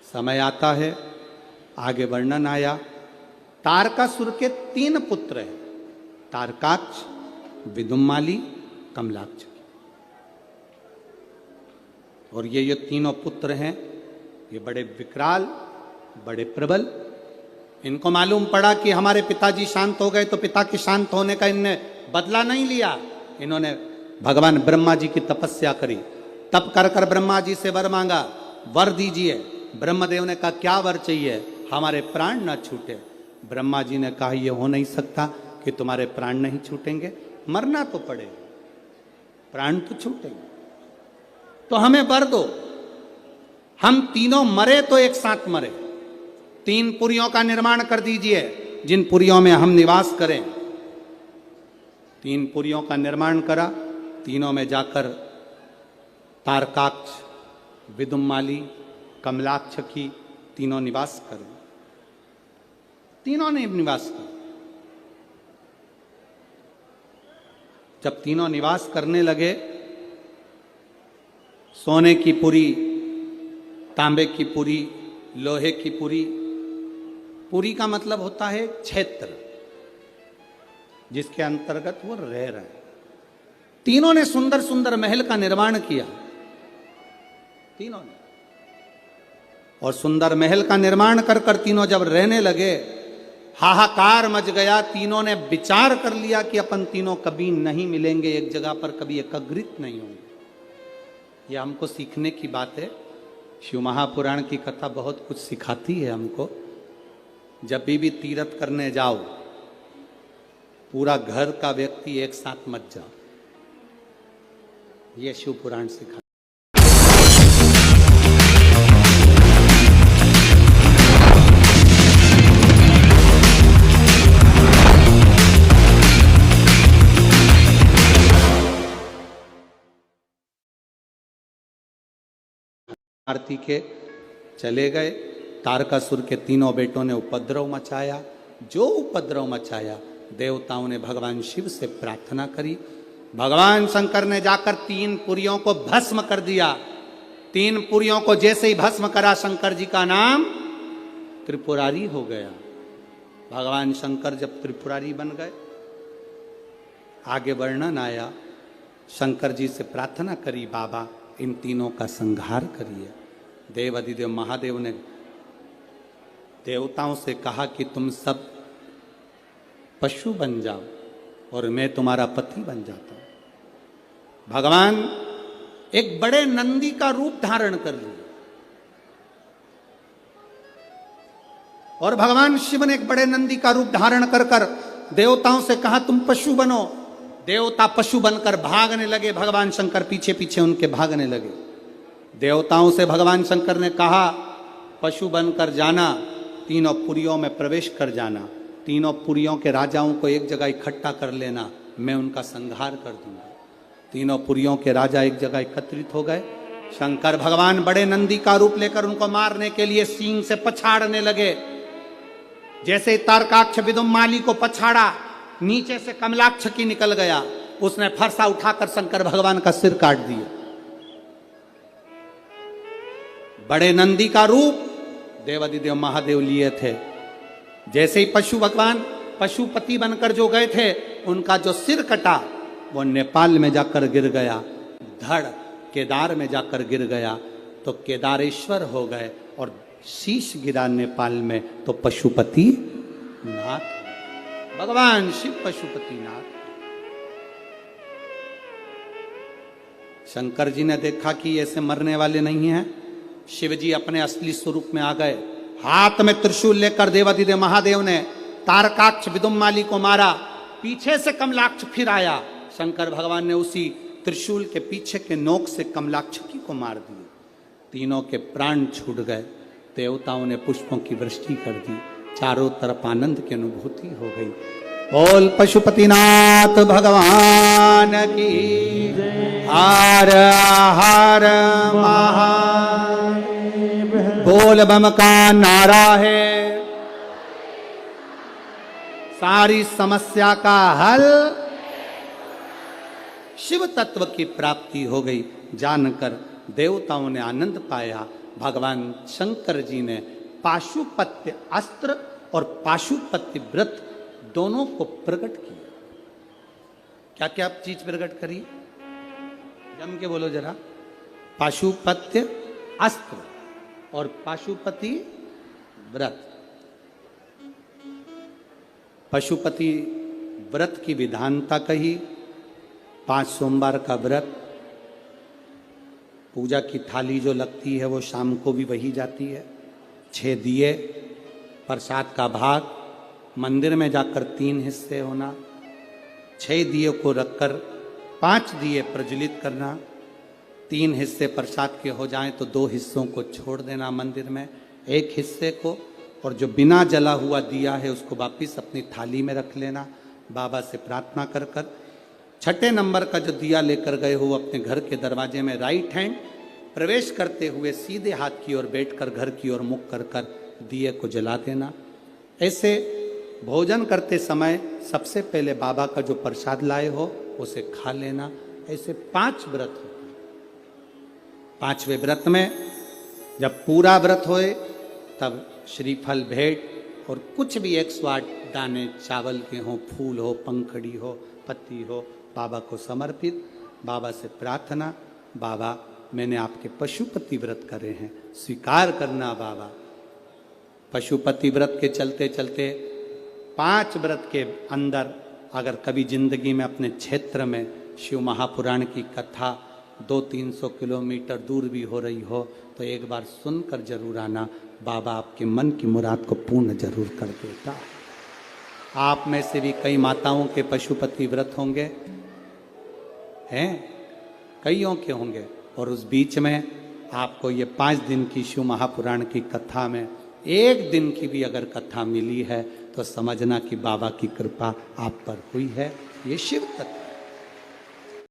समय आता है, आगे वर्णन आया, तारकासुर के 3 पुत्र हैं, तारकाक्ष, विदुम्माली, कमलाक्ष। और ये तीनों पुत्र हैं, ये बड़े विकराल, बड़े प्रबल। इनको मालूम पड़ा कि हमारे पिताजी शांत हो गए, तो पिता के शांत होने का इनने बदला नहीं लिया। इन्होंने भगवान ब्रह्मा जी की तपस्या करी, तप कर कर ब्रह्मा जी से वर मांगा, वर दीजिए। ब्रह्मदेव ने कहा क्या वर चाहिए? हमारे प्राण न छूटे। ब्रह्मा जी ने कहा यह हो नहीं सकता कि तुम्हारे प्राण नहीं छूटेंगे, मरना तो पड़ेगा, प्राण तो छूटेंगे, तो हमें वर दो। हम तीनों मरे तो एक साथ मरे। 3 पुरियों का निर्माण कर दीजिए जिन पुरियों में हम निवास करें। 3 पुरियों का निर्माण करा, तीनों में जाकर तारकाक्ष, विदुम्माली, कमलाक्ष की तीनों निवास करें। तीनों ने निवास किया। जब तीनों निवास करने लगे, सोने की पुरी, तांबे की पुरी, लोहे की पुरी। पुरी का मतलब होता है क्षेत्र जिसके अंतर्गत वो रह रहे हैं। तीनों ने सुंदर सुंदर महल का निर्माण किया, तीनों ने। और सुंदर महल का निर्माण कर कर तीनों जब रहने लगे, हाहाकार मच गया। तीनों ने विचार कर लिया कि अपन तीनों कभी नहीं मिलेंगे एक जगह पर, कभी एकत्रित नहीं होंगे। यह हमको सीखने की बात है। शिव महापुराण की कथा बहुत कुछ सिखाती है हमको। जब भी तीर्थ करने जाओ, पूरा घर का व्यक्ति एक साथ मत जाओ, यह शिव पुराण सिखा। आरती के चले गए। तारकासुर के तीनों बेटों ने उपद्रव मचाया। जो उपद्रव मचाया, देवताओं ने भगवान शिव से प्रार्थना करी। भगवान शंकर ने जाकर 3 पुरियों को भस्म कर दिया। 3 पुरियों को जैसे ही भस्म करा, शंकर जी का नाम त्रिपुरारी हो गया। भगवान शंकर जब त्रिपुरारी बन गए, आगे वर्णन आया, शंकर जी से प्रार्थना करी, बाबा इन तीनों का संहार करिए। देव अधिदेव महादेव ने देवताओं से कहा कि तुम सब पशु बन जाओ और मैं तुम्हारा पति बन जाता हूं। भगवान एक बड़े नंदी का रूप धारण कर लिए, और भगवान शिव ने एक बड़े नंदी का रूप धारण कर कर देवताओं से कहा तुम पशु बनो। देवता पशु बनकर भागने लगे, भगवान शंकर पीछे पीछे उनके भागने लगे। देवताओं से भगवान शंकर ने कहा पशु बनकर जाना, तीनों पुरियों में प्रवेश कर जाना, तीनों पुरियों के राजाओं को एक जगह इकट्ठा कर लेना, मैं उनका संहार कर दूंगा। तीनों पुरियों के राजा एक जगह एकत्रित हो गए। शंकर भगवान बड़े नंदी का रूप लेकर उनको मारने के लिए सींग से पछाड़ने लगे। जैसे ही तारकाक्ष विदुम्माली को पछाड़ा, नीचे से कमलाक्ष की निकल गया, उसने फरसा उठाकर शंकर भगवान का सिर काट दिया। बड़े नंदी का रूप देवादिदेव महादेव लिए थे। जैसे ही पशु भगवान पशुपति बनकर जो गए थे, उनका जो सिर कटा वो नेपाल में जाकर गिर गया, धड़ केदार में जाकर गिर गया, तो केदारेश्वर हो गए। और शीश गिरा नेपाल में, तो पशुपति नाथ, भगवान शिव पशुपति नाथ। शंकर जी ने देखा कि ऐसे मरने वाले नहीं हैं। शिव जी अपने असली स्वरूप में आ गए। हाथ में त्रिशूल लेकर देवादिदेव महादेव ने तारकाक्ष विदुम्माली को मारा। पीछे से कमलाक्ष फिर आया। शंकर भगवान ने उसी त्रिशूल के पीछे के नोक से कमलाक्ष को मार दिए। तीनों के प्राण छूट गए। देवताओं ने पुष्पों की वृष्टि कर दी। चारों तरफ आनंद की अनुभूति हो गई। बोल पशुपतिनाथ भगवान की हर हर महादेव। बोल बम का नारा है, सारी समस्या का हल। शिव तत्व की प्राप्ति हो गई। जानकर देवताओं ने आनंद पाया। भगवान शंकर जी ने पाशुपत्य अस्त्र और पाशुपत्य व्रत दोनों को प्रकट किया। क्या क्या चीज प्रकट करी? जम के बोलो जरा। पाशुपत्य अस्त्र और पाशुपति व्रत। पशुपति व्रत की विधानता कही, 5 सोमवार का व्रत, पूजा की थाली जो लगती है वो शाम को भी वही जाती है, 6 दिए, प्रसाद का भाग, मंदिर में जाकर 3 हिस्से होना, 6 दिए को रखकर 5 दिए प्रज्वलित करना, 3 हिस्से प्रसाद के हो जाएं तो 2 हिस्सों को छोड़ देना मंदिर में, 1 हिस्से को, और जो बिना जला हुआ दिया है उसको वापिस अपनी थाली में रख लेना, बाबा से प्रार्थना कर कर। 6ठे नंबर का जो दिया लेकर गए हो अपने घर के दरवाजे में राइट हैंड प्रवेश करते हुए सीधे हाथ की ओर बैठकर घर की ओर मुख कर कर दिए को जला देना। ऐसे भोजन करते समय सबसे पहले बाबा का जो प्रसाद लाए हो उसे खा लेना। ऐसे 5 व्रत होते हैं। 5वें व्रत में जब पूरा व्रत होए तब श्रीफल भेंट और कुछ भी 108 दाने चावल के हों, फूल हो, पंखड़ी हो, पत्ती हो, बाबा को समर्पित, बाबा से प्रार्थना, बाबा मैंने आपके पशुपति व्रत करे हैं, स्वीकार करना बाबा। पशुपति व्रत के चलते चलते 5 व्रत के अंदर अगर कभी जिंदगी में अपने क्षेत्र में शिव महापुराण की कथा 200-300 किलोमीटर दूर भी हो रही हो तो एक बार सुनकर जरूर आना, बाबा आपके मन की मुराद को पूर्ण जरूर कर देता है। आप में से भी कई माताओं के पशुपति व्रत होंगे, हैं, कईयों के होंगे, और उस बीच में आपको ये 5 दिन की शिव महापुराण की कथा में 1 दिन की भी अगर कथा मिली है तो समझना कि बाबा की कृपा आप पर हुई है। ये शिव तत्व